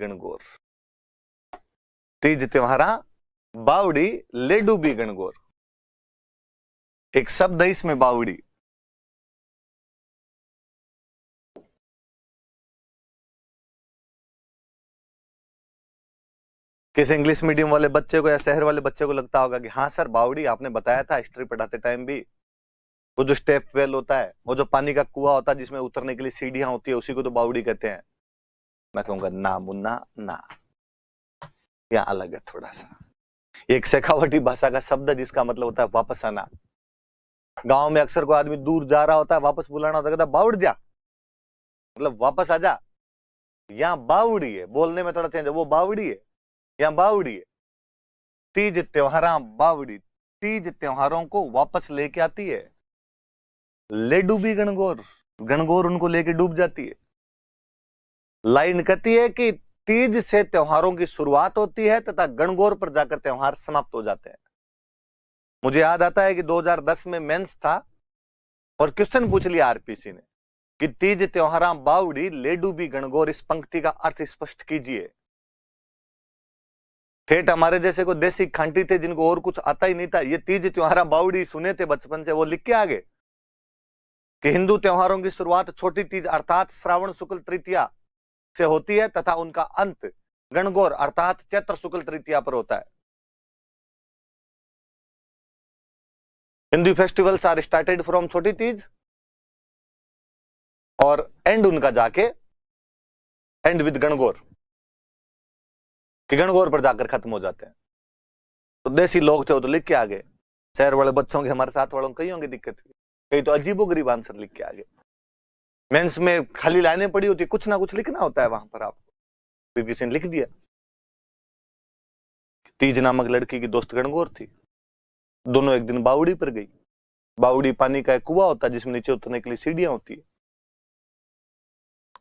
गणगौर। तीज त्योहारा बावड़ी ले डूबी गणगौर। एक शब्द है इसमें बावड़ी। किसी इंग्लिश मीडियम वाले बच्चे को या शहर वाले बच्चे को लगता होगा कि हाँ सर बावड़ी आपने बताया था हिस्ट्री पढ़ाते टाइम भी, वो जो स्टेप वेल होता है, वो जो पानी का कुआं होता है जिसमें उतरने के लिए सीढ़ियां होती है, उसी को तो बावड़ी कहते हैं। मैं कहूंगा ना मुन्ना ना, यहाँ अलग है थोड़ा सा। एक शेखावटी भाषा का शब्द है जिसका मतलब होता है वापस आना। गांव में अक्सर कोई आदमी दूर जा रहा होता है, वापस बुलाना होता है, कहता बावड़ जा, मतलब वापस आ जा। यहाँ बावड़ी है, बोलने में थोड़ा चेंज है, वो बावड़ी है, यहाँ बावड़ी है। तीज त्योहारा बावड़ी, तीज त्योहारों को वापस लेके आती है। ले डूबी गणगौर, गणगौर उनको लेके डूब जाती है। लाइन कहती है कि तीज से त्योहारों की शुरुआत होती है तथा गणगौर पर जाकर त्योहार समाप्त हो जाते हैं। मुझे याद आता है कि 2010 में मेंस था और क्वेश्चन पूछ लिया आरपीसी ने कि तीज त्योहारा बावड़ी ले डूबी गणगौर, इस पंक्ति का अर्थ स्पष्ट कीजिए। ठेठ हमारे जैसे को देसी खांटी थे जिनको और कुछ आता ही नहीं था, ये तीज त्योहारा बावड़ी सुने थे बचपन से, वो लिख के आगे कि हिंदू त्योहारों की शुरुआत छोटी तीज अर्थात श्रावण शुक्ल तृतीया से होती है तथा उनका अंत गणगौर अर्थात चैत्र शुक्ल तृतीया पर होता है। Hindu festivals are started from Chhoti Teej और एंड उनका जाके एंड विद गणगौर, कि गणगौर पर जाकर खत्म हो जाते हैं। तो देसी लोग थे वो तो लिख के आ गए, शहर वाले बच्चों के हमारे साथ वालों को कई होंगे दिक्कत, कई तो अजीबोगरीब आंसर लिख के आ गए। मेंस में खाली लाइनें पड़ी होती है, कुछ ना कुछ लिखना होता है वहां पर आपको, फिर किसी ने लिख दिया तीज नामक लड़की की दोस्त गणगौर थी, दोनों एक दिन बावड़ी पर गई। बावड़ी पानी का एक कुआं होता है जिसमें नीचे उतरने के लिए सीढ़ियां होती है।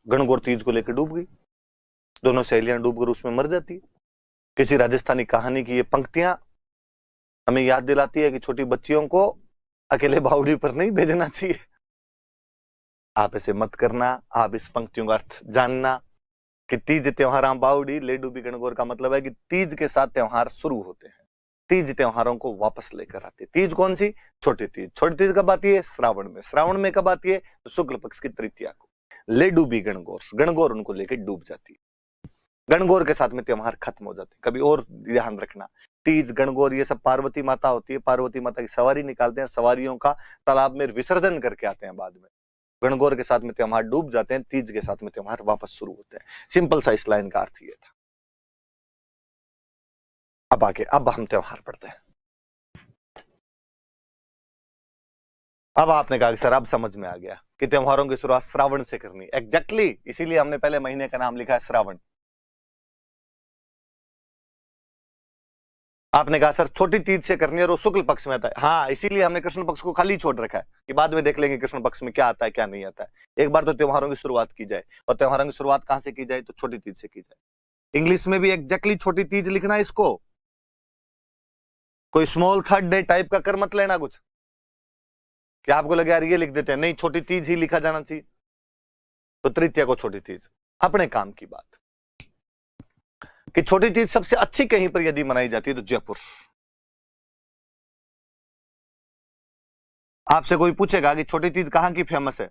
गणगौर तीज को लेकर डूब गई, दोनों सहेलियां डूबकर उसमें मर जाती है। किसी राजस्थानी कहानी की ये पंक्तियां हमें याद दिलाती है कि छोटी बच्चियों को अकेले बावड़ी पर नहीं भेजना चाहिए। आप ऐसे मत करना। आप इस पंक्तियों का अर्थ जानना कि तीज त्योहारा बावड़ी ले डूबी गणगौर का मतलब है कि तीज के साथ त्योहार शुरू होते हैं, तीज त्योहारों को वापस लेकर आते हैं। तीज कौन सी? छोटी तीज। छोटी तीज कब आती है? श्रावण में। श्रावण में कब आती है? तो शुक्ल पक्ष की तृतीया को। ले डूबी गणगौर, गणगौर उनको लेकर डूब जाती है। गणगौर के साथ में त्योहार खत्म हो जाते हैं। कभी और ध्यान रखना, तीज गणगौर ये सब पार्वती माता होती है, पार्वती माता की सवारी निकालते हैं, सवारियों का तालाब में विसर्जन करके आते हैं बाद में। गणगौर के साथ में त्योहार डूब जाते हैं, तीज के साथ में त्योहार वापस शुरू होते हैं। सिंपल सा इस लाइन का अर्थ ये था। अब आगे अब हम त्योहार पढ़ते हैं। अब आपने कहा कि सर अब समझ में आ गया कि त्योहारों की शुरुआत श्रावण से करनी। एग्जैक्टली इसीलिए हमने पहले महीने का नाम लिखा है श्रावण। आपने कहा सर छोटी तीज से करनी है और वो शुक्ल पक्ष में आता है। हाँ, इसीलिए हमने कृष्ण पक्ष को खाली छोड़ रखा है कि बाद में देख लेंगे कृष्ण पक्ष में क्या आता है क्या नहीं आता है। एक बार तो त्योहारों की शुरुआत की जाए, और त्योहारों की शुरुआत कहां से की जाए? तो छोटी तीज से की जाए। इंग्लिश में भी एग्जैक्टली छोटी तीज लिखना है इसको, कोई स्मॉल थर्ड डे टाइप का कर मत लेना कुछ कि आपको लगे यार ये लिख देते हैं, नहीं छोटी तीज ही लिखा जाना चाहिए। तो तृतीया को छोटी तीज। अपने काम की बात कि छोटी तीज सबसे अच्छी कहीं पर यदि मनाई जाती है तो जयपुर। आपसे कोई पूछेगा कि छोटी तीज कहां की फेमस है,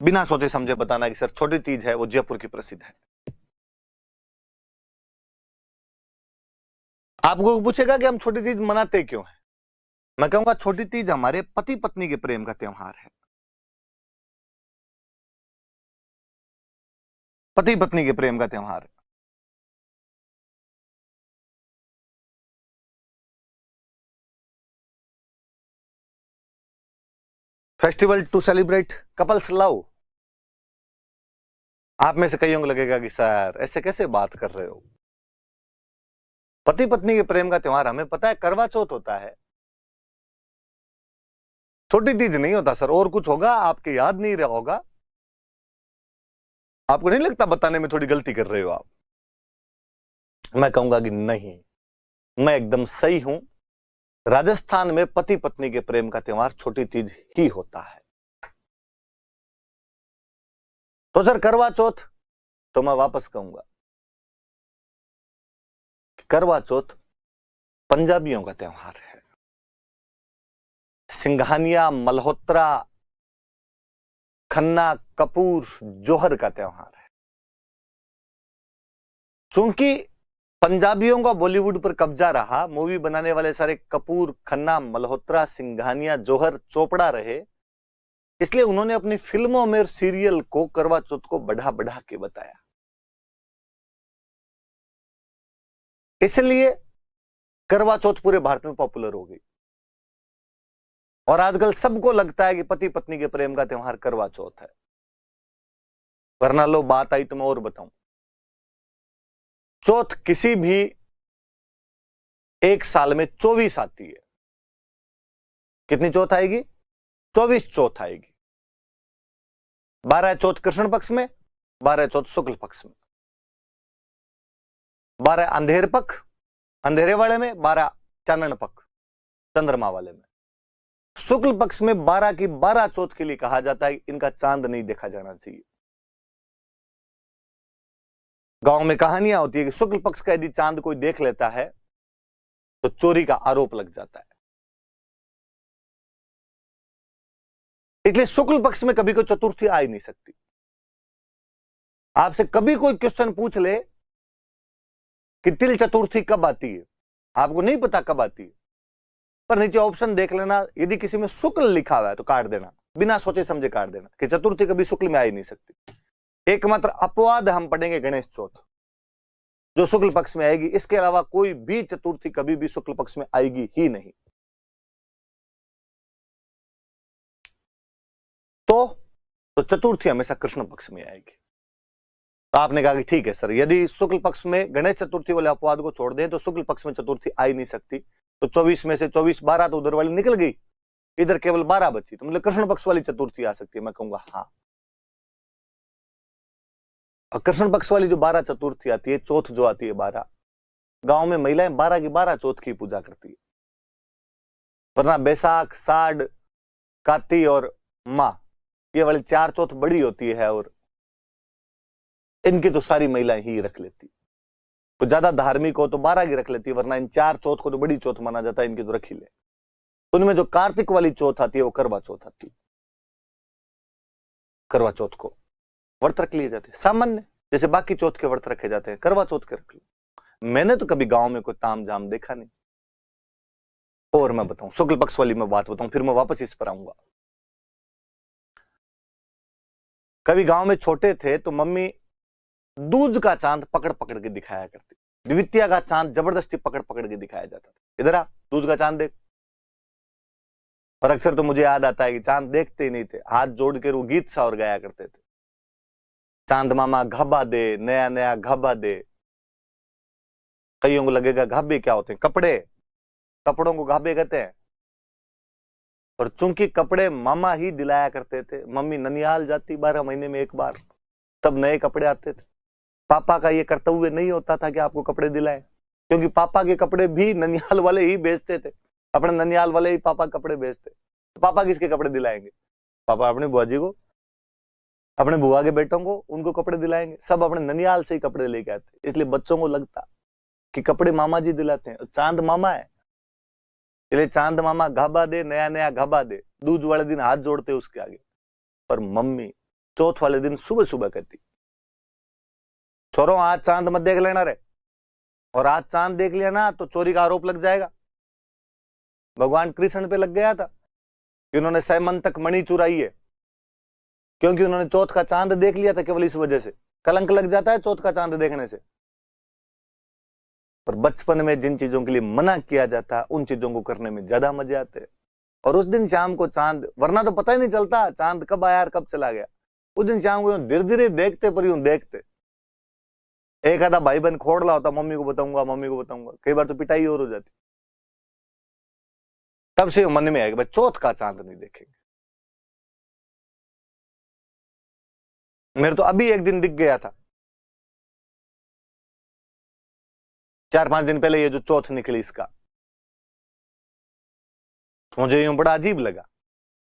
बिना सोचे समझे बताना कि सर छोटी तीज है वो जयपुर की प्रसिद्ध है। आपको पूछेगा कि हम छोटी तीज मनाते क्यों हैं, मैं कहूंगा छोटी तीज हमारे पति पत्नी के प्रेम का त्योहार है। पति पत्नी के प्रेम का त्योहार है। Festival to celebrate couples love. आप में से कईयों को लगेगा कि सर ऐसे कैसे बात कर रहे हो, पति पत्नी के प्रेम का त्योहार हमें पता है करवा चौथ होता है, छोटी तीज नहीं होता सर, और कुछ होगा आपके याद नहीं रहा होगा। आपको नहीं लगता बताने में थोड़ी गलती कर रहे हो आप? मैं कहूंगा कि नहीं, मैं एकदम सही हूं। राजस्थान में पति पत्नी के प्रेम का त्योहार छोटी तीज ही होता है। तो सर करवा चौथ तो मैं वापस कहूंगा करवा चौथ पंजाबियों का त्योहार है। सिंघानिया, मल्होत्रा, खन्ना, कपूर, जौहर का त्योहार है। चूंकि पंजाबियों का बॉलीवुड पर कब्जा रहा, मूवी बनाने वाले सारे कपूर, खन्ना, मल्होत्रा, सिंघानिया, जौहर, चोपड़ा रहे, इसलिए उन्होंने अपनी फिल्मों में और सीरियल को करवा चौथ को बढ़ा बढ़ा के बताया। इसलिए करवा चौथ पूरे भारत में पॉपुलर हो गई और आजकल सबको लगता है कि पति पत्नी के प्रेम का त्योहार करवा चौथ है। वरना लो बात आई तो मैं और बताऊं, चौथ किसी भी एक साल में 24 आती है। कितनी चौथ आएगी? 24 चौथ आएगी। 12 चौथ कृष्ण पक्ष में, 12 चौथ शुक्ल पक्ष में, 12 अंधेर पक्ष अंधेरे वाले में, 12 चानन पक्ष चंद्रमा वाले में। शुक्ल पक्ष में 12 की 12 चौथ के लिए कहा जाता है इनका चांद नहीं देखा जाना चाहिए। गांव में कहानियां होती है कि शुक्ल पक्ष का यदि चांद कोई देख लेता है तो चोरी का आरोप लग जाता है। इसलिए शुक्ल पक्ष में कभी कोई चतुर्थी आ ही नहीं सकती। आपसे कभी कोई क्वेश्चन पूछ ले कि तिल चतुर्थी कब आती है, आपको नहीं पता कब आती है, पर नीचे ऑप्शन देख लेना, यदि किसी में शुक्ल लिखा हुआ है तो काट देना, बिना सोचे समझे काट देना कि चतुर्थी कभी शुक्ल में आ ही नहीं सकती। एकमात्र अपवाद हम पढ़ेंगे गणेश चौथ, जो शुक्ल पक्ष में आएगी। इसके अलावा कोई भी चतुर्थी कभी भी शुक्ल पक्ष में आएगी ही नहीं। तो चतुर्थी हमेशा कृष्ण पक्ष में आएगी। तो आपने कहा कि ठीक है सर, यदि शुक्ल पक्ष में गणेश चतुर्थी वाले अपवाद को छोड़ दें तो शुक्ल पक्ष में चतुर्थी आ ही नहीं सकती। तो 24 में से 24 12 तो उधर वाली निकल गई, इधर केवल 12 बची, तो मतलब कृष्ण पक्ष वाली चतुर्थी आ सकती है। मैं कहूंगा हाँ, कृष्ण पक्ष वाली जो 12 चतुर्थी आती है, चौथ जो आती है 12, गांव में महिलाएं 12 की 12 चौथ की पूजा करती है। वरना बैसाख, साढ़, काती और माँ, ये वाली 4 चौथ बड़ी होती है और इनकी तो सारी महिलाएं ही रख लेती। तो ज्यादा धार्मिक हो तो 12 की रख लेती है, वरना इन 4 चौथ को तो बड़ी चौथ माना जाता है, इनकी तो रख ही ले। उनमें जो कार्तिक वाली चौथ आती है वो करवा चौथ आती है। करवा चौथ को व्रत रख लिए जाते हैं सामान्य, जैसे बाकी चौथ के व्रत रखे जाते हैं, करवा चौथ के रख लो। मैंने तो कभी गांव में कोई ताम झाम देखा नहीं। और मैं बताऊं, शुक्ल पक्ष वाली मैं बात बताऊं, फिर मैं वापस इस पर आऊंगा। कभी गांव में छोटे थे तो मम्मी दूज का चांद पकड़ पकड़ के दिखाया करती, द्वितीया का चांद जबरदस्ती पकड़ पकड़ के दिखाया जाता था, इधर आ दूज का चांद देख। और अक्सर तो मुझे याद आता है कि चांद देखते ही नहीं थे, हाथ जोड़ के वो गीत सा और गाया करते थे, चांद मामा घाबा दे, नया नया घाबा दे। कईयों को लगेगा घाबे क्या होते हैं? कपड़े, कपड़ों को घाबे कहते हैं। और चूंकि कपड़े मामा ही दिलाया करते थे, मम्मी ननिहाल जाती 12 महीने में एक बार, तब नए कपड़े आते थे। पापा का ये कर्तव्य नहीं होता था कि आपको कपड़े दिलाएं, क्योंकि पापा के कपड़े भी ननिहाल वाले ही बेचते थे, अपने ननिहाल वाले ही पापा कपड़े बेचते। तो पापा किसके कपड़े दिलाएंगे? पापा अपने बुआ जी को, अपने बुआ के बेटों को, उनको कपड़े दिलाएंगे। सब अपने ननिहाल से ही कपड़े लेके आते, इसलिए बच्चों को लगता कि कपड़े मामा जी दिलाते हैं, चांद मामा है, इसलिए चांद मामा घाबा दे, नया नया घाबा दे। दूज वाले दिन हाथ जोड़ते उसके आगे। पर मम्मी चौथ वाले दिन सुबह सुबह कहती, छोरो आज चांद मत देख लेना रे, और आज चांद देख लिया ना तो चोरी का आरोप लग जाएगा। भगवान कृष्ण पे लग गया था कि उन्होंने सैमंतक मणि चुराई है, क्योंकि उन्होंने चौथ का चांद देख लिया था। केवल इस वजह से कलंक लग जाता है चौथ का चांद देखने से। पर बचपन में जिन चीजों के लिए मना किया जाता है उन चीजों को करने में ज्यादा मजे आते हैं। और उस दिन शाम को चांद, वरना तो पता ही नहीं चलता चांद कब आया और कब चला गया। उस दिन शाम को धीरे धीरे देखते, पर यूं देखते। एक आधा भाई बहन खोड़ला होता, मम्मी को बताऊंगा, मम्मी को बताऊंगा, कई बार तो पिटाई और हो जाती। तब से मन में आएगा भाई चौथ का चांद नहीं देखेंगे। मेरे तो अभी एक दिन दिख गया था, 4-5 दिन पहले, ये जो चौथ निकली इसका, तो मुझे यूं बड़ा अजीब लगा,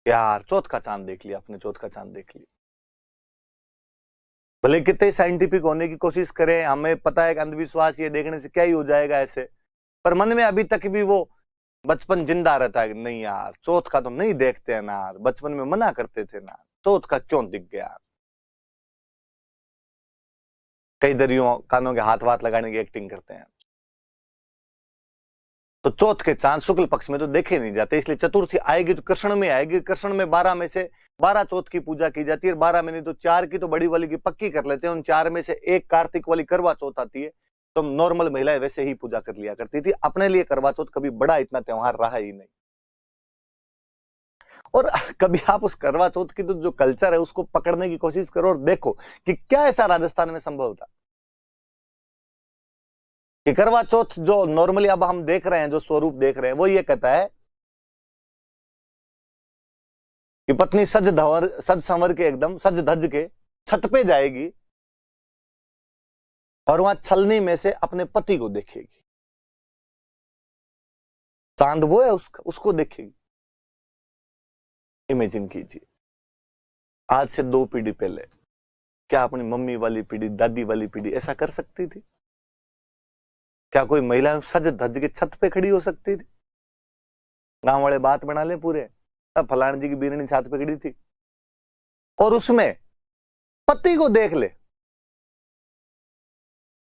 यार चौथ का चांद देख लिया, अपने चौथ का चांद देख लिया। भले कितने साइंटिफिक होने की कोशिश करें, हमें पता है कि अंधविश्वास ये देखने से क्या ही हो जाएगा ऐसे, पर मन में अभी तक भी वो बचपन जिंदा रहता है कि नहीं यार चौथ का तो नहीं देखते हैं ना यार, बचपन में मना करते थे ना, चौथ का क्यों दिख गया। कई दरियों कानों के हाथ वाथ लगाने की एक्टिंग करते हैं। तो चौथ के चांद शुक्ल पक्ष में तो देखे नहीं जाते, इसलिए चतुर्थी आएगी तो कृष्ण में आएगी। कृष्ण में 12 में से 12 चौथ की पूजा की जाती है, 12 में नहीं तो 4 की तो बड़ी वाली की पक्की कर लेते हैं। उन 4 में से एक कार्तिक वाली करवा चौथ आती है, तो नॉर्मल महिलाएं वैसे ही पूजा कर लिया करती थी। अपने लिए करवा चौथ कभी बड़ा इतना त्योहार रहा ही नहीं। और कभी आप उस करवा चौथ की तो जो कल्चर है उसको पकड़ने की कोशिश करो और देखो कि क्या ऐसा राजस्थान में संभव था कि करवा चौथ जो नॉर्मली अब हम देख रहे हैं, जो स्वरूप देख रहे हैं, वो ये कहता है कि पत्नी सज संवर के एकदम सज धज के छत पे जाएगी और वहां छलनी में से अपने पति को देखेगी। चांद वो है उसको देखेगी। इमेजिन कीजिए, आज से 2 पीढ़ी पहले क्या अपनी मम्मी वाली पीढ़ी, दादी वाली पीढ़ी ऐसा कर सकती थी? क्या कोई महिला सज धज के छत पे खड़ी हो सकती थी? गांव वाले बात बना ले पूरे, अब फलान जी की बीरनी छत पे खड़ी थी और उसमें पति को देख ले।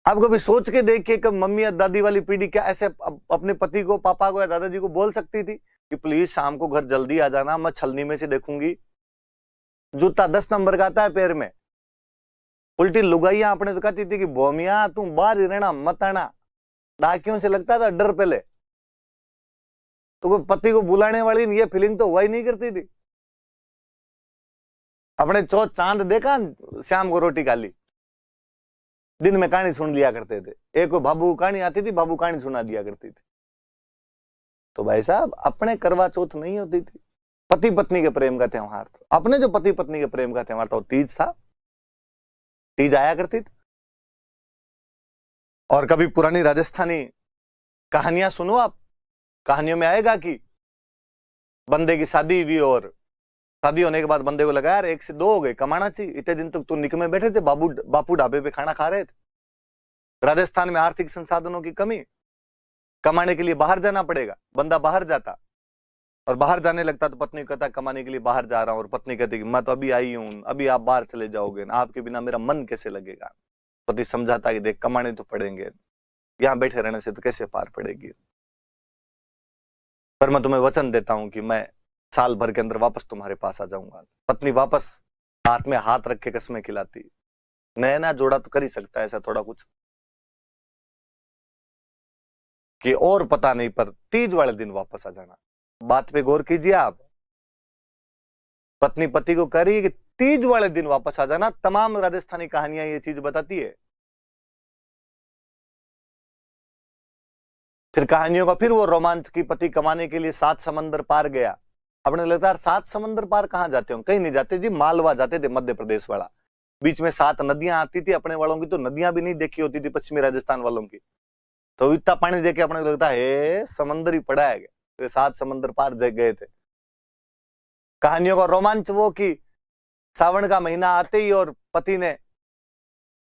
आप कभी सोच के देखिए कि मम्मी या दादी वाली पीढ़ी क्या ऐसे अपने पति को, पापा को या दादाजी को बोल सकती थी कि प्लीज शाम को घर जल्दी आ जाना, मैं छलनी में से देखूंगी। जूता 10 नंबर का आता है पैर में। उल्टी लुगाइयां अपने तो कहती थी कि बोमिया तू बाहर ही रहना, मत आना। डाकियों से लगता था डर पहले, तो कोई पति को बुलाने वाली ये फीलिंग तो वही नहीं करती थी। अपने चौथ चांद देखा, शाम को रोटी खा ली, दिन में कहानी सुन लिया करते थे। एक बाबू कहानी आती थी, बाबू कहानी सुना दिया करती थी। तो भाई साहब अपने करवा चौथ नहीं होती थी, पति पत्नी के प्रेम का त्योहार था। अपने जो पति पत्नी के प्रेम का त्योहार था वो तीज था, तीज आया करती थी। और कभी पुरानी राजस्थानी कहानियां सुनो आप, कहानियों में आएगा कि बंदे की शादी हुई और शादी होने के बाद बंदे को लगा यार 1 से 2 हो गए, कमाना चाहिए। इतने दिन तक तो निकमे बैठे थे, बापू ढाबे पे खाना खा रहे थे। राजस्थान में आर्थिक संसाधनों की कमी, कमाने के लिए बाहर जाना पड़ेगा। बंदा बाहर जाता और बाहर जाने लगता तो पत्नी कहता कमाने के लिए बाहर जा रहा हूं, और पत्नी कहती कि मैं तो अभी आई हूं, अभी आप बाहर चले जाओगे ना, आपके बिना मेरा मन कैसे लगेगा। पति समझाता कि देख कमाने तो पड़ेंगे, यहां बैठे रहने से तो कैसे पार पड़ेगी, पर मैं तुम्हें वचन देता हूं कि मैं साल भर के अंदर वापस तुम्हारे पास आ जाऊंगा। पत्नी वापस हाथ में हाथ रख के कसमें खिलाती। नया जोड़ा तो कर ही सकता है ऐसा थोड़ा कुछ कि और पता नहीं, पर तीज वाले दिन वापस आ जाना। बात पे गौर कीजिए आप, पत्नी पति को कह रही है कि तीज वाले दिन वापस आ जाना। तमाम राजस्थानी कहानियां ये चीज बताती है। फिर कहानियों का फिर वो रोमांच की पति कमाने के लिए 7 समंदर पार गया। अपने लगता है 7 समंदर पार कहां जाते हो? कहीं नहीं जाते जी, मालवा जाते थे, मध्य प्रदेश वाला। बीच में 7 नदियां आती थी, अपने वालों की तो नदियां भी नहीं देखी होती थी, पश्चिमी राजस्थान वालों की। तो इतना पानी देखे अपने लगता है समंदर ही पड़ा है, तो 7 समंदर पार गए थे। कहानियों का रोमांच वो कि सावन का महीना आते ही और पति ने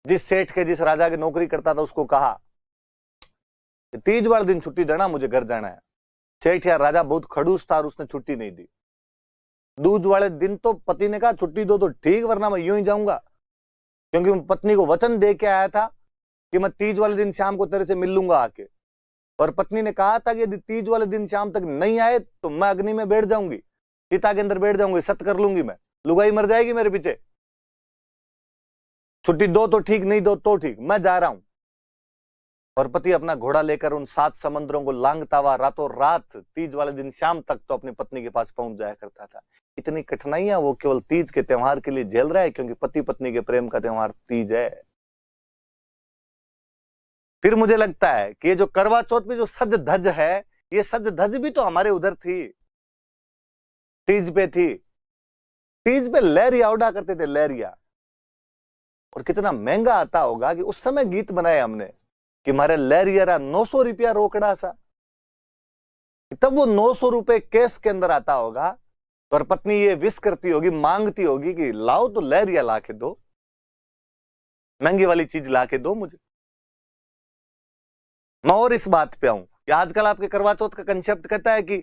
जिस सेठ के, जिस राजा की नौकरी करता था उसको कहा तीज वाले दिन छुट्टी देना, मुझे घर जाना है। सेठ या राजा बहुत खड़ूस था और उसने छुट्टी नहीं दी। दूज वाले दिन तो पति ने कहा छुट्टी दो तो ठीक, वरना मैं यूं ही जाऊंगा, क्योंकि पत्नी को वचन दे के आया था कि मैं तीज वाले दिन शाम को तेरे से मिल लूंगा आके। और पत्नी ने कहा था कि यदि तीज वाले दिन शाम तक नहीं आए तो मैं अग्नि में बैठ जाऊंगी, चिता के अंदर बैठ जाऊंगी, सत्य कर लूंगी, मैं लुगाई मर जाएगी मेरे पीछे। छुट्टी दो तो ठीक, नहीं दो तो ठीक, मैं जा रहा हूं। और पति अपना घोड़ा लेकर उन 7 समंदरों को लांघता हुआ रातों रात तीज वाले दिन शाम तक तो अपनी पत्नी के पास पहुंच जाया करता था। इतनी कठिनाइयां वो केवल तीज के त्योहार के लिए झेल रहा है, क्योंकि पति पत्नी के प्रेम का त्योहार तीज है। फिर मुझे लगता है कि ये जो करवा चौथ में जो सज धज है, ये सज धज भी तो हमारे उधर थी, तीज पे थी। तीज पे लहरिया उड़ा करते थे, लहरिया। और कितना महंगा आता होगा कि उस समय गीत बनाए हमने कि मारे लहरिया 900 रुपया रोकड़ा सा। तब वो 900 रुपए केस के अंदर आता होगा और पत्नी ये विश करती होगी, मांगती होगी कि लाओ तो लहरिया ला के दो। महंगी वाली चीज ला के दो मुझे। मैं और इस बात पे आऊं कि आजकल आपके करवा चौथ का कंसेप्ट कहता है कि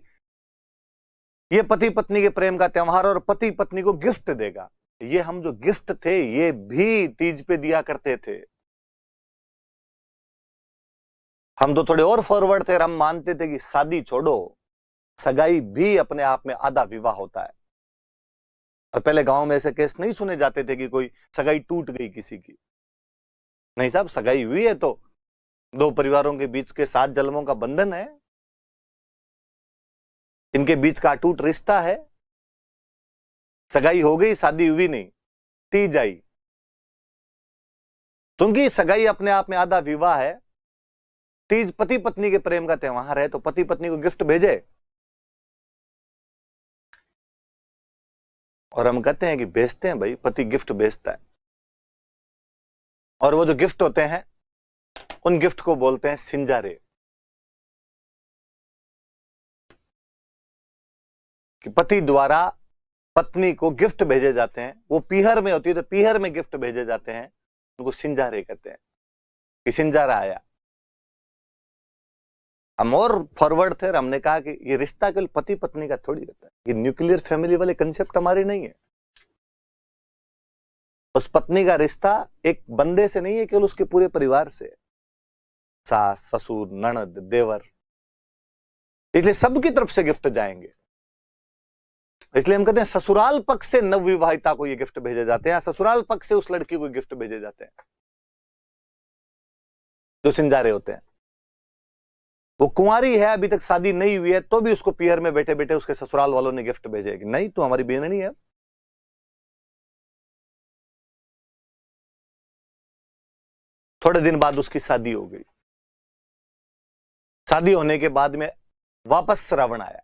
ये पति पत्नी के प्रेम का त्योहार और पति पत्नी को गिफ्ट देगा। ये हम जो गिफ्ट थे ये भी तीज पे दिया करते थे। हम तो थोड़े और फॉरवर्ड थे, हम मानते थे कि शादी छोड़ो, सगाई भी अपने आप में आधा विवाह होता है। और पहले गांव में ऐसे केस नहीं सुने जाते थे कि कोई सगाई टूट गई किसी की। नहीं साहब, सगाई हुई है तो दो परिवारों के बीच के 7 जन्मों का बंधन है, इनके बीच का अटूट रिश्ता है। सगाई हो गई, शादी हुई नहीं, तीज आई। क्योंकि सगाई अपने आप में आधा विवाह है, तीज पति पत्नी के प्रेम का त्योहार है, तो पति पत्नी को गिफ्ट भेजे। और हम कहते हैं कि भेजते हैं भाई, पति गिफ्ट भेजता है। और वो जो गिफ्ट होते हैं उन गिफ्ट को बोलते हैं सिंजारे। कि पति द्वारा पत्नी को गिफ्ट भेजे जाते हैं, वो पीहर में होती है तो पीहर में गिफ्ट भेजे जाते हैं, उनको सिंजारे कहते हैं कि सिंजारा आया। हम और फॉरवर्ड थे, हमने कहा कि ये रिश्ता केवल पति पत्नी का थोड़ी होता है, ये न्यूक्लियर फैमिली वाले कंसेप्ट हमारे नहीं है। उस पत्नी का रिश्ता एक बंदे से नहीं है, केवल उसके पूरे परिवार से, सास ससुर ननद देवर, इसलिए सबकी तरफ से गिफ्ट जाएंगे। इसलिए हम कहते हैं ससुराल पक्ष से नवविवाहिता को ये गिफ्ट भेजे जाते हैं, ससुराल पक्ष से उस लड़की को गिफ्ट भेजे जाते हैं जो सिंजारे होते हैं। वो कुंवारी है, अभी तक शादी नहीं हुई है, तो भी उसको पीहर में बैठे बैठे उसके ससुराल वालों ने गिफ्ट भेजे कि नहीं तू हमारी बहन नहीं है। थोड़े दिन बाद उसकी शादी हो गई। शादी होने के बाद में वापस श्रावण आया,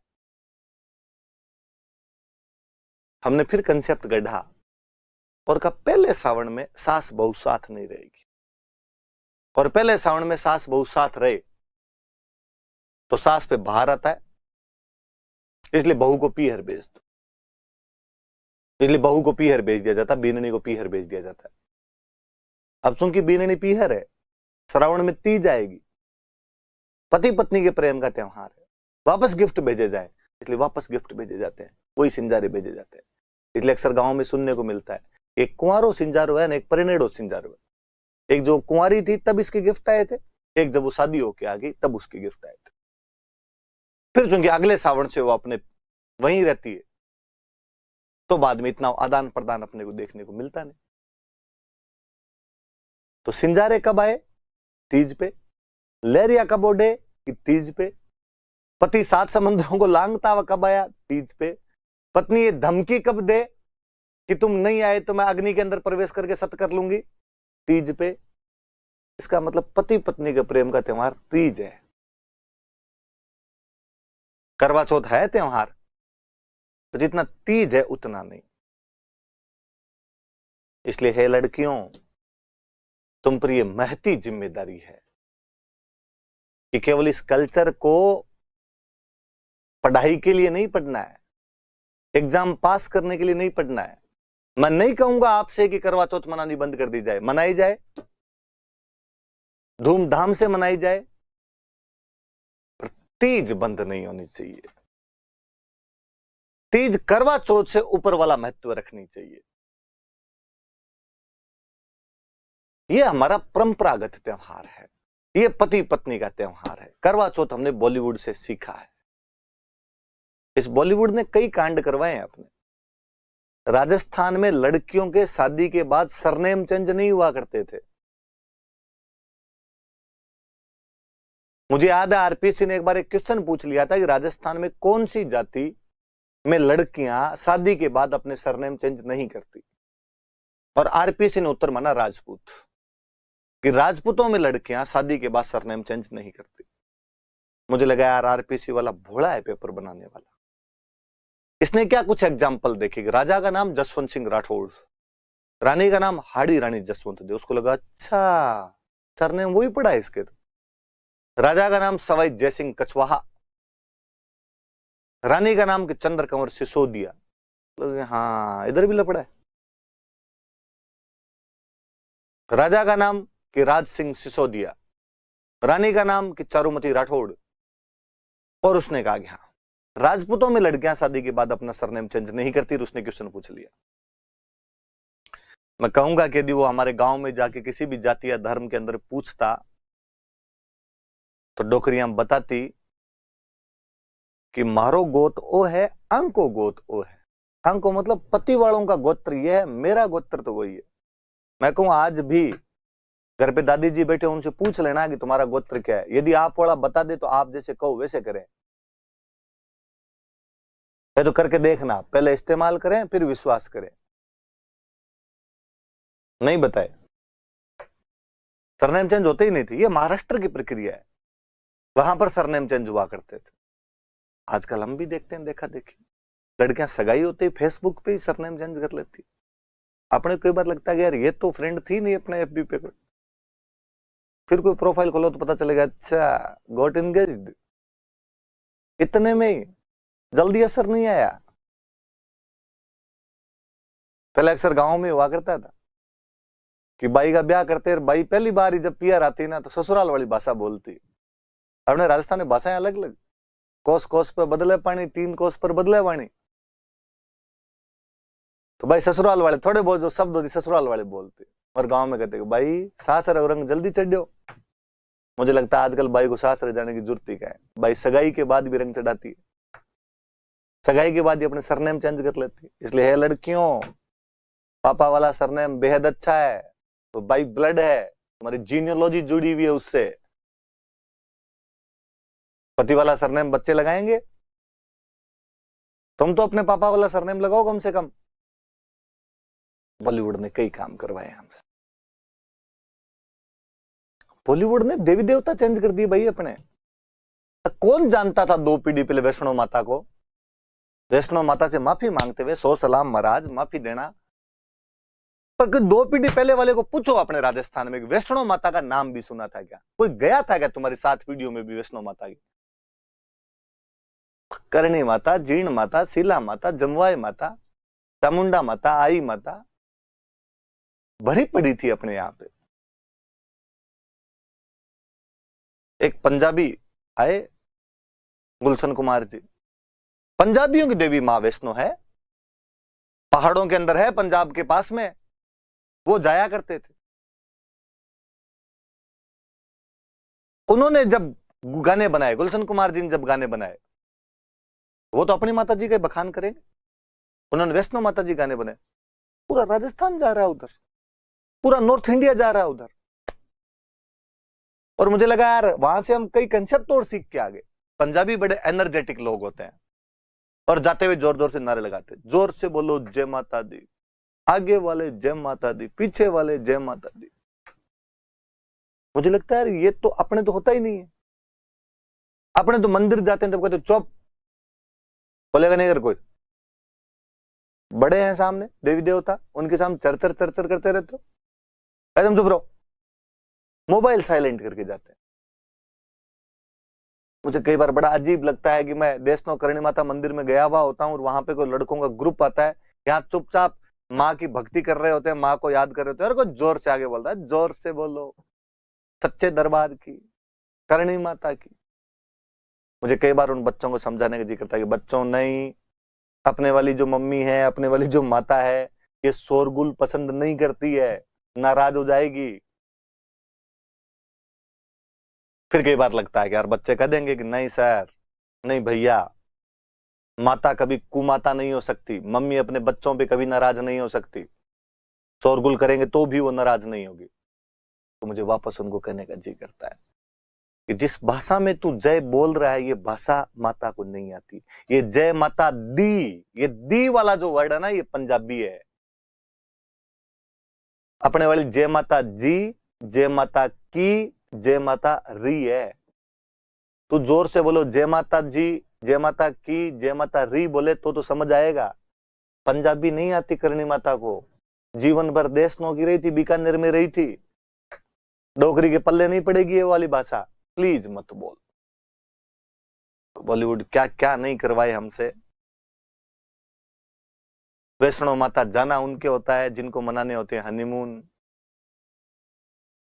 हमने फिर कंसेप्ट गढ़ा और कहा पहले श्रावण में सास बहू साथ नहीं रहेगी, और पहले श्रावण में सास बहू साथ रहे तो सास पे भार आता है, इसलिए बहू को पीहर भेज दो। इसलिए बहू को पीहर भेज दिया जाता, बीननी को पीहर भेज दिया जाता है। अब चूंकि बीननी पीहर है, श्रावण में तीज आएगी, पति पत्नी के प्रेम का त्योहार है, वापस गिफ्ट भेजे जाए, इसलिए वापस गिफ्ट भेजे जाते हैं, वही सिंजारे भेजे जाते हैं। इसलिए अक्सर गांव में सुनने को मिलता है एक कुंवारो सिंजारो है ना एक परिणेड़ो सिंजारो है। एक जो कुंवारी थी तब इसके गिफ्ट आए थे, एक जब वो शादी होके आ गई तब उसके गिफ्ट आए थे। फिर चूंकि अगले श्रावण से वो अपने वहीं रहती है, तो बाद में इतना आदान प्रदान अपने को देखने को मिलता नहीं। तो सिंजारे कब आए? तीज पे। लहरिया कब ओढ़े? कि तीज पे। पति 7 समुद्रों को लांघता हुआ कब आया? तीज पे। पत्नी ये धमकी कब दे कि तुम नहीं आए तो मैं अग्नि के अंदर प्रवेश करके सत कर लूंगी? तीज पे। इसका मतलब पति पत्नी के प्रेम का त्योहार तीज है। करवा चौथ है त्योहार, तो जितना तीज है उतना नहीं। इसलिए हे लड़कियों, तुम पर यह महती जिम्मेदारी है कि केवल इस कल्चर को पढ़ाई के लिए नहीं पढ़ना है, एग्जाम पास करने के लिए नहीं पढ़ना है। मैं नहीं कहूंगा आपसे कि करवा चौथ मनानी बंद कर दी जाए, मनाई जाए, धूमधाम से मनाई जाए, पर तीज बंद नहीं होनी चाहिए। तीज करवा चौथ से ऊपर वाला महत्व रखनी चाहिए। यह हमारा परंपरागत त्योहार है, यह पति पत्नी का त्योहार है। करवा चौथ हमने बॉलीवुड से सीखा है। इस बॉलीवुड ने कई कांड करवाए हैं अपने। राजस्थान में लड़कियों के शादी के बाद सरनेम चेंज नहीं हुआ करते थे। मुझे याद है आरपीसी ने एक बार एक क्वेश्चन पूछ लिया था कि राजस्थान में कौन सी जाति में लड़कियां शादी के बाद अपने सरनेम चेंज नहीं करती, और आरपीसी ने उत्तर माना राजपूत, कि राजपूतों में लड़कियां शादी के बाद सरनेम चेंज नहीं करती। मुझे लगा यार आरपीसी वाला भोला है पेपर बनाने वाला, इसने क्या कुछ एग्जाम्पल देखेगी। राजा का नाम जसवंत सिंह राठौड़, रानी का नाम हाड़ी रानी जसवंत देव, उसको लगा अच्छा सरनेम वही पड़ा है इसके। तो राजा का नाम सवाई जयसिंह कछवाहा, रानी का नाम चंद्र कंवर सिसोदिया, हाँ इधर भी लपड़ा है। राजा का नाम कि राज सिंह सिसोदिया, रानी का नाम कि चारुमती राठौड़। और उसने कहा कि हाँ, राजपूतों में लड़कियां शादी के बाद अपना सरनेम चेंज नहीं करती। उसने क्वेश्चन पूछ लिया। मैं कहूंगा कि यदि वो हमारे गांव में जाके किसी भी जाति या धर्म के अंदर पूछता तो डोकरियां बताती कि मारो गोत ओ है, अंको गोत ओ है। अंको मतलब पति वालों का गोत्र ये है, मेरा गोत्र तो वही है। मैं कहूँ आज भी घर पे दादी जी बैठे, उनसे पूछ लेना कि तुम्हारा गोत्र क्या है। यदि आप वाला बता दे तो आप जैसे कहो वैसे करें। ये तो करके देखना, पहले इस्तेमाल करें फिर विश्वास करें। नहीं बताए, सरनेम चेंज होते ही नहीं थे। ये महाराष्ट्र की प्रक्रिया है, वहां पर सरनेम चेंज हुआ करते थे। आजकल हम भी देखते हैं, देखा देखी लड़कियां सगाई होती फेसबुक पे ही सरनेम चेंज कर लेती। अपने कई बार लगता है यार ये तो फ्रेंड थी नहीं अपने एफबी पे, फिर कोई प्रोफाइल खोलो तो पता चलेगा अच्छा गॉट एंगेज्ड। इतने में ही जल्दी असर नहीं आया। पहले अक्सर गांव में हुआ करता था कि बाई का ब्याह करते, बाई पहली बार ही जब पियर आती ना तो ससुराल वाली भाषा बोलती। अपने राजस्थान में भाषाएं अलग अलग, कोस कोस पर बदले पानी, 3 कोस पर बदले वाणी। तो भाई ससुराल वाले थोड़े बहुत जो शब्द होती ससुराल वाले बोलते, और गांव में कहते भाई सासर और रंग जल्दी चढ़ो। मुझे लगता है आजकल बाई को सासर जाने की जरूरत ही क्या है। बाई सगाई के बाद भी रंग चढ़ाती है, सगाई के बाद ही अपने सरनेम चेंज कर लेती है। इसलिए है लड़कियों, पापा वाला सरनेम बेहद अच्छा है, तो बाई ब्लड है, तुम्हारी जीनियोलॉजी जुड़ी हुई है उससे। पति वाला सरनेम बच्चे लगाएंगे, तुम तो अपने पापा वाला सरनेम लगाओ कम से कम। बॉलीवुड ने कई काम करवाए हमसे। बॉलीवुड ने देवी देवता चेंज कर दिए भाई अपने। कौन जानता था 2 पीढ़ी पहले वैष्णो माता को? वैष्णो माता से माफी मांगते हुए 100 सलाम महाराज, माफी देना। पर 2 पीढ़ी पहले वाले को पूछो अपने राजस्थान में वैष्णो माता का नाम भी सुना था क्या? कोई गया था क्या तुम्हारी 7 पीढ़ियों में भी वैष्णो माता की? करणी माता, जीर्ण माता, शीला माता, जमवाई माता, चामुंडा माता, आई माता भरी पड़ी थी अपने यहां पे। एक पंजाबी आए, गुलशन कुमार जी, पंजाबियों की देवी मां वैष्णो है, पहाड़ों के अंदर है, पंजाब के पास में। वो जाया करते थे। उन्होंने जब गाने बनाए, गुलशन कुमार जी ने जब गाने बनाए, वो तो अपनी माता जी के बखान करेंगे। उन्होंने वैष्णो माता जी गाने बनाए। पूरा राजस्थान जा रहा है उधर, पूरा नॉर्थ इंडिया जा रहा है उधर। और मुझे लगा यार वहां से हम कई कंसेप्ट और सीख के आ गए। पंजाबी बड़े एनर्जेटिक लोग होते हैं, और जाते हुए जोर जोर से नारे लगाते, जोर से बोलो जय माता दी, आगे वाले जय माता दी, पीछे वाले जय माता दी। मुझे लगता है ये तो अपने तो होता ही नहीं है। अपने तो मंदिर जाते हैं तब कहते चुप, बोलेगा नहीं अगर कोई। बड़े हैं सामने देवी देवता, उनके सामने चरचर चरचर करते रहते हो, एकदम चुप रहो, मोबाइल साइलेंट करके जाते हैं। मुझे कई बार बड़ा अजीब लगता है कि मैं देशनो करणी माता मंदिर में गया हुआ होता हूँ और वहां पे कोई लड़कों का ग्रुप आता है, यहाँ चुपचाप माँ की भक्ति कर रहे होते हैं, माँ को याद कर रहे होते हैं, और कोई जोर से आगे बोलता है, जोर से बोलो सच्चे दरबार की, करणी माता की। मुझे कई बार उन बच्चों को समझाने का जी करता है कि बच्चों नहीं, अपने वाली जो मम्मी है, अपने वाली जो माता है, ये शोरगुल पसंद नहीं करती है, नाराज हो जाएगी। फिर कई बार लगता है कि यार बच्चे कह देंगे कि नहीं सर, नहीं भैया, माता कभी कुमाता नहीं हो सकती, मम्मी अपने बच्चों पे कभी नाराज नहीं हो सकती, शोरगुल करेंगे तो भी वो नाराज नहीं होगी। तो मुझे वापस उनको कहने का जी करता है कि जिस भाषा में तू जय बोल रहा है, ये भाषा माता को नहीं आती। ये जय माता दी, ये दी वाला जो वर्ड है ना, ये पंजाबी है। अपने वाली जय माता जी, जय माता की, जय माता री है। तू जोर से बोलो जय माता जी, जय माता की, जय माता री बोले तो समझ आएगा। पंजाबी नहीं आती करणी माता को, जीवन भर देश नौ की रही थी, बीकानेर में रही थी, डोगरी के पल्ले नहीं पड़ेगी ये वाली भाषा। प्लीज मत बोल। बॉलीवुड क्या क्या नहीं करवाए हमसे। वैष्णो माता जाना उनके होता है जिनको मनाने होते हैं हनीमून।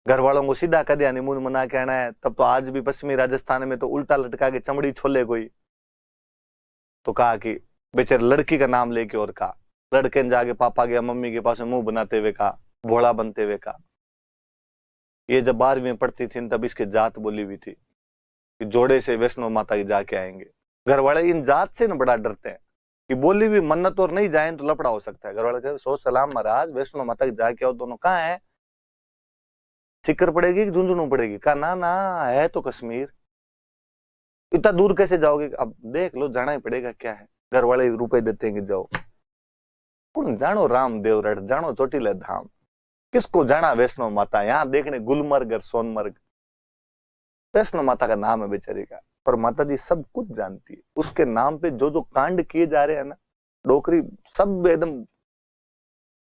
घर वालों को सीधा कर दिया हनीमून मना के आना है, तब तो आज भी पश्चिमी राजस्थान में तो उल्टा लटका के चमड़ी छोले कोई। तो कहा कि बेचारे लड़की का नाम लेके और कहा, लड़के ने जाके पापा के मम्मी के पास मुंह बनाते हुए कहा, भोला बनते हुए कहा। ये जब 12वीं में पढ़ती थी तब इसके जात बोली हुई थी कि जोड़े से वैष्णो माता की जाके आएंगे। घर वाले इन जात से न बड़ा डरते हैं कि बोली हुई मन्नत और नहीं जाए तो लफड़ा हो सकता है। घर वाले कहते सोच सलाम महाराज, वैष्णो माता की जाके आओ, दोनों कहाँ है, सिक्कर पड़ेगी कि झुंझुनू पड़ेगी? कहा ना ना है तो कश्मीर, इतना दूर कैसे जाओगे? अब देख लो, जाना ही पड़ेगा, क्या है। घर वाले रुपए देते हैं कि जाओ। कौन जानो रामदेव रट, जानो चोटीला धाम, किसको जाना वैष्णो माता, यहाँ देखने गुलमर्ग और सोनमर्ग। वैष्णो माता का नाम है बेचारी का, पर माता जी सब कुछ जानती है। उसके नाम पे जो जो कांड किए जा रहे हैं ना, डोकरी सब एकदम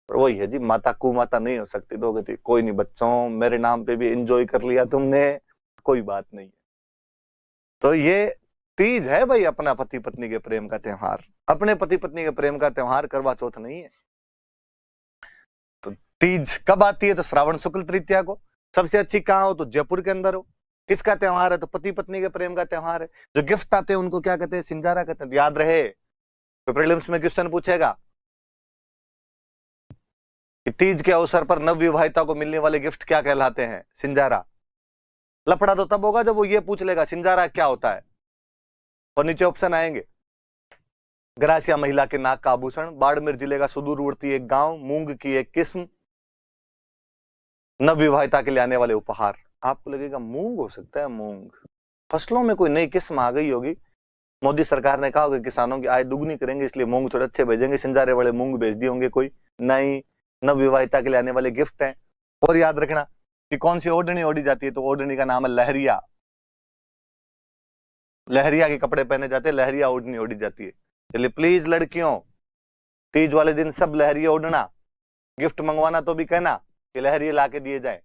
वही है जी। माता कुमाता नहीं हो सकती। दो गति कोई नहीं बच्चों, मेरे नाम पे भी एंजॉय कर लिया तुमने, कोई बात नहीं है। तो ये तीज है भाई अपना पति पत्नी के प्रेम का त्योहार। अपने पति पत्नी के प्रेम का त्योहार करवा चौथ नहीं है। तो तीज कब आती है? तो श्रावण शुक्ल तृतीया को। सबसे अच्छी कहाँ हो? तो जयपुर के अंदर हो। किसका त्योहार है? तो पति पत्नी के प्रेम का त्योहार है। जो गिफ्ट आते हैं उनको क्या कहते हैं? सिंजारा कहते हैं। याद रहे, तो प्रीलिम्स में क्वेश्चन पूछेगा कि तीज के अवसर पर नवविवाहिता को मिलने वाले गिफ्ट क्या कहलाते हैं? सिंजारा। लफड़ा तो तब होगा जब वो ये पूछ लेगा सिंजारा क्या होता है। और नीचे ऑप्शन आएंगे, गरासिया महिला के नाक का आभूषण, बाड़मेर जिले का सुदूरवर्ती एक गांव, मूंग की एक किस्म, नवविवाहिता के लिए आने वाले उपहार। आपको लगेगा मूंग हो सकता है, मूंग फसलों में कोई नई किस्म आ गई होगी। मोदी सरकार ने कहा होगा किसानों की आय दुगनी करेंगे इसलिए मूंग थोड़े अच्छे भेजेंगे, सिंजारे वाले मूंग भेज दिए होंगे कोई। नहीं, नवविवाहिता के लिए आने वाले गिफ्ट हैं। और याद रखना कि कौन सी ओढ़नी ओढ़ी जाती है? तो ओढ़नी का नाम है लहरिया। लहरिया के कपड़े पहने जाते हैं, लहरिया ओढ़नी ओढ़ी जाती है। चलिए प्लीज लड़कियों, तीज वाले दिन सब लहरिया ओढ़ना, गिफ्ट मंगवाना तो भी कहना कि लहरिया लाके दिए जाए।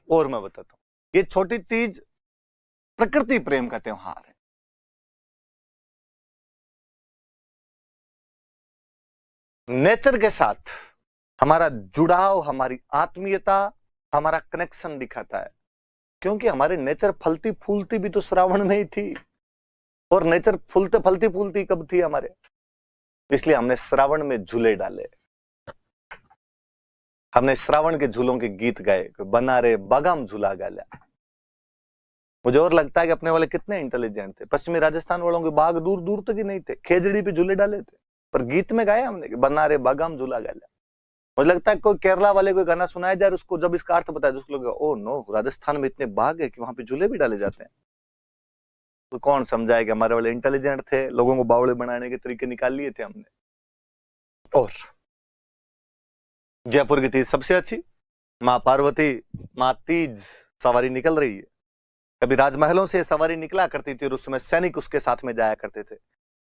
और मैं बताता हूं, ये छोटी तीज प्रकृति प्रेम का त्योहार है। नेचर के साथ हमारा जुड़ाव, हमारी आत्मीयता, हमारा कनेक्शन दिखाता है। क्योंकि हमारे नेचर फलती फूलती भी तो श्रावण में ही थी। और नेचर फूलते फलती फूलती कब थी हमारे? इसलिए हमने श्रावण में झूले डाले, हमने श्रावण के झूलों के गीत गाए, बना रे बागाम झूला गाला। मुझे और लगता है कि अपने वाले कितने इंटेलिजेंट थे। पश्चिमी राजस्थान वालों के बाग दूर दूर तक ही नहीं थे, खेजड़ी पे झूले डाले थे, पर गीत में गाया हमने कि बना रे बागाम झूला गाला। मुझे लगता है कोई केरला वाले कोई गाना सुनाया जाए, उसको जब इसका अर्थ बताया, उसको लगेगा ओ नो, राजस्थान में इतने बाग है कि वहां पे झूले भी डाले जाते हैं। तो कौन समझाए कि हमारे वाले इंटेलिजेंट थे, लोगों को बावड़े बनाने के तरीके निकाल लिए थे हमने। और जयपुर की तीज सबसे अच्छी, माँ पार्वती, माँ तीज सवारी निकल रही है। कभी राजमहलों से सवारी निकला करती थी और उस समय सैनिक उसके साथ में जाया करते थे।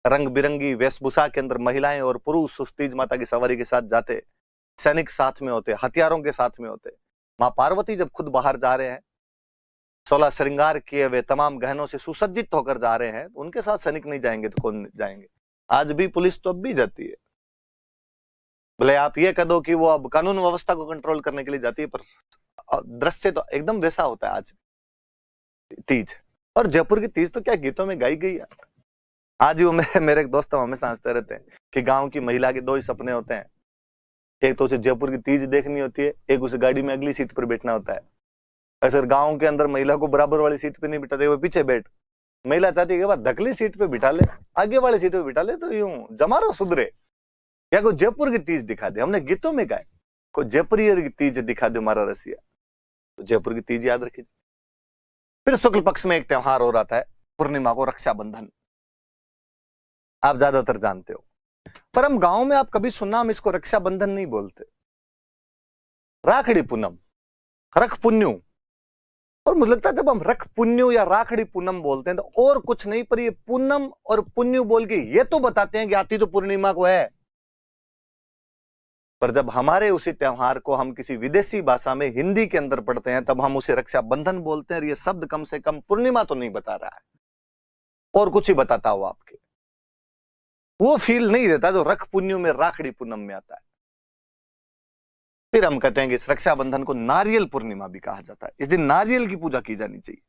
रंग बिरंगी वेशभूषा के अंदर महिलाएं और पुरुष उस तीज माता की सवारी के साथ जाते। सैनिक साथ में होते, हथियारों के साथ में होते। माँ पार्वती जब खुद बाहर जा रहे हैं, 16 श्रृंगार किए हुए तमाम गहनों से सुसज्जित होकर जा रहे हैं, उनके साथ सैनिक नहीं जाएंगे तो कौन जाएंगे? आज भी पुलिस तो अब भी जाती है, भले आप ये कह दो कि वो अब कानून व्यवस्था को कंट्रोल करने के लिए जाती है, पर दृश्य तो एकदम वैसा होता है आज तीज। और जयपुर की तीज तो क्या गीतों में गाई गई है। आज ही मेरे एक दोस्त हमेशा हंसते रहते हैं कि गांव की महिला के दो ही सपने होते हैं, एक तो उसे जयपुर की तीज देखनी होती है, एक उसे गाड़ी में अगली सीट पर बैठना होता है। अगर गांव के अंदर महिला को बराबर वाली सीट पे नहीं बिठाते, हुए पीछे बैठ, महिला चाहती है कि धकली सीट पे बिठा ले, आगे वाली सीट पे बिठा ले, तो यूं जमारो सुधरे। या कोई जयपुर की तीज दिखा दे, हमने गीतों में गाए, कोई जयपुरी की तीज दिखा दे हमारा रसिया, तो जयपुर की तीज याद रखिए। फिर शुक्ल पक्ष में एक त्योहार हो रहा है, पूर्णिमा को, रक्षाबंधन। आप ज्यादातर जानते हो, पर हम गांव में आप कभी सुनना, हम इसको रक्षाबंधन नहीं बोलते, राखड़ी पूनम, रख पुन्यू। और मुझे लगता है जब हम रख पुन्यू या राखड़ी पूनम बोलते हैं तो और कुछ नहीं, पर ये पूनम और पुन्यू बोल के ये तो बताते हैं कि आती तो पूर्णिमा को है। पर जब हमारे उसी त्योहार को हम किसी विदेशी भाषा में हिंदी के अंदर पढ़ते हैं, तब हम उसे रक्षाबंधन बोलते हैं। और ये शब्द कम से कम पूर्णिमा तो नहीं बता रहा है, और कुछ ही बताता हो आपके, वो फील नहीं देता जो रख पुन्यू में, राखड़ी पूनम में आता है। फिर हम कहते हैं कि इस रक्षाबंधन को नारियल पूर्णिमा भी कहा जाता है। इस दिन नारियल की पूजा की जानी चाहिए।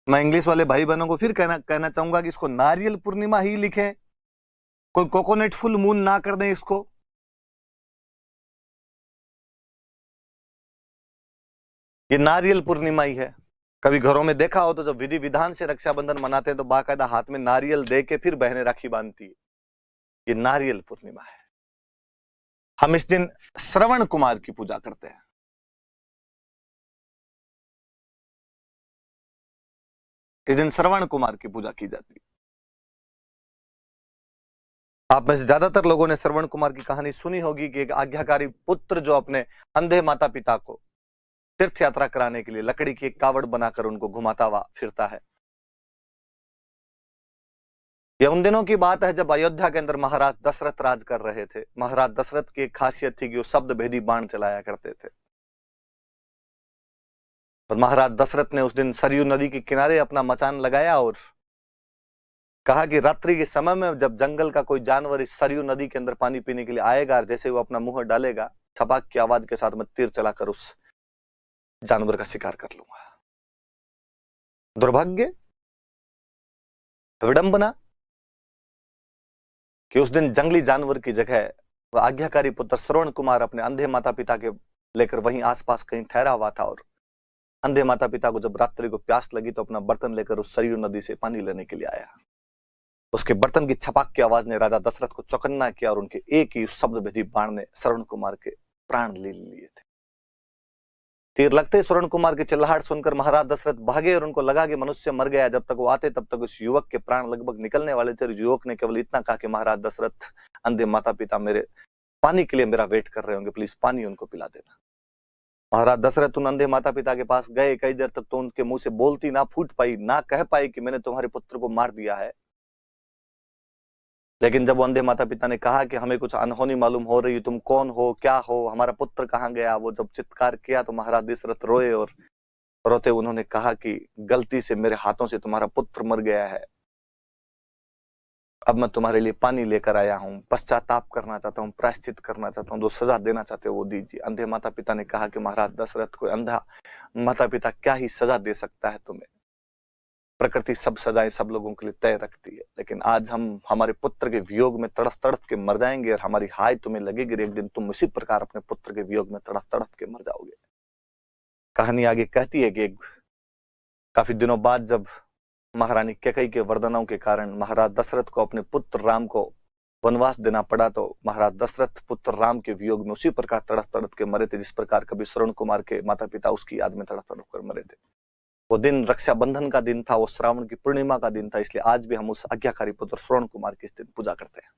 मैं इंग्लिश वाले भाई बहनों को फिर कहना चाहूंगा कि इसको नारियल पूर्णिमा ही लिखें, कोई कोकोनट फुल मून ना कर दें इसको। ये नारियल पूर्णिमा ही है। कभी घरों में देखा हो तो जब विधि विधान से रक्षाबंधन मनाते हैं तो बाकायदा हाथ में नारियल दे के फिर बहनें राखी बांधती है। ये नारियल पूर्णिमा है। हम इस दिन श्रवण कुमार की पूजा करते हैं। इस दिन श्रवण कुमार की पूजा की जाती है। आप में से ज्यादातर लोगों ने श्रवण कुमार की कहानी सुनी होगी कि एक आज्ञाकारी पुत्र जो अपने अंधे माता पिता को तीर्थ यात्रा कराने के लिए लकड़ी की एक कावड़ बनाकर उनको घुमाता हुआ फिरता है। यह उन दिनों की बात है जब अयोध्या के अंदर महाराज दशरथ राज कर रहे थे। महाराज दशरथ की एक खासियत थी कि वो शब्द भेदी बाण चलाया करते थे। और महाराज दशरथ ने उस दिन सरयू नदी के किनारे अपना मचान लगाया और कहा कि रात्रि के समय में जब जंगल का कोई जानवर इस सरयू नदी के अंदर पानी पीने के लिए आएगा, जैसे वो अपना मुंह डालेगा, छपाक की आवाज के साथ मैं तीर चलाकर उस जानवर का शिकार कर लूंगा। दुर्भाग्य, विडंबना कि उस दिन जंगली जानवर की जगह वह आज्ञाकारी पुत्र श्रवण कुमार अपने अंधे माता पिता के लेकर वहीं आसपास कहीं ठहरा हुआ था। और अंधे माता पिता को जब रात्रि को प्यास लगी तो अपना बर्तन लेकर उस सरयू नदी से पानी लेने के लिए आया। उसके बर्तन की छपाक की आवाज ने राजा दशरथ को चौकन्ना किया और उनके एक ही शब्द भेदी बाण ने श्रवण कुमार के प्राण ले लिए थे। तीर लगते श्रवण कुमार की चिल्लाहट सुनकर महाराज दशरथ भागे और उनको लगा कि मनुष्य मर गया। जब तक वो आते तब तक उस युवक के प्राण लगभग निकलने वाले थे। युवक ने केवल इतना कहा कि महाराज दशरथ, अंधे माता पिता मेरे पानी के लिए मेरा वेट कर रहे होंगे, प्लीज पानी उनको पिला देना। महाराज दशरथ उन अंधे माता पिता के पास गए। कई देर तक तो उनके मुंह से बोलती ना फूट पाई, ना कह पाई कि मैंने तुम्हारे पुत्र को मार दिया है। लेकिन जब वो अंधे माता पिता ने कहा कि हमें कुछ अनहोनी मालूम हो रही, तुम कौन हो, क्या हो, हमारा पुत्र कहाँ गया, वो जब चित्कार किया तो महाराज दशरथ रोए और रोते उन्होंने कहा कि गलती से मेरे हाथों से तुम्हारा पुत्र मर गया है। अब मैं तुम्हारे लिए पानी लेकर आया हूं, पश्चाताप करना चाहता हूं, प्रायश्चित करना चाहता हूं, जो सजा देना चाहते हो वो दीजिए। अंधे माता पिता ने कहा कि महाराज दशरथ, कोई अंधा माता पिता क्या ही सजा दे सकता है तुम्हें, प्रकृति सब सजाएं सब लोगों के लिए तय रखती है। लेकिन आज हम हमारे पुत्र के वियोग में तड़फ तड़फ के मर जाएंगे और हमारी हाय तुम्हें लगेगी, एक दिन तुम इसी प्रकार अपने पुत्र के वियोग में तड़फ तड़फ के मर जाओगे। कहानी आगे कहती है कि काफी दिनों बाद जब महारानी कैकेयी के वरदानों के कारण महाराज दशरथ को अपने पुत्र राम को वनवास देना पड़ा, तो महाराज दशरथ पुत्र राम के वियोग में उसी प्रकार तड़फ तड़फ के मरे थे जिस प्रकार कभी श्रवण कुमार के माता पिता उसकी याद में तड़फ तड़फ कर मरे थे। वो दिन रक्षाबंधन का दिन था, वो श्रावण की पूर्णिमा का दिन था, इसलिए आज भी हम उस आज्ञाकारी पुत्र श्रवण कुमार की इस दिन पूजा करते हैं।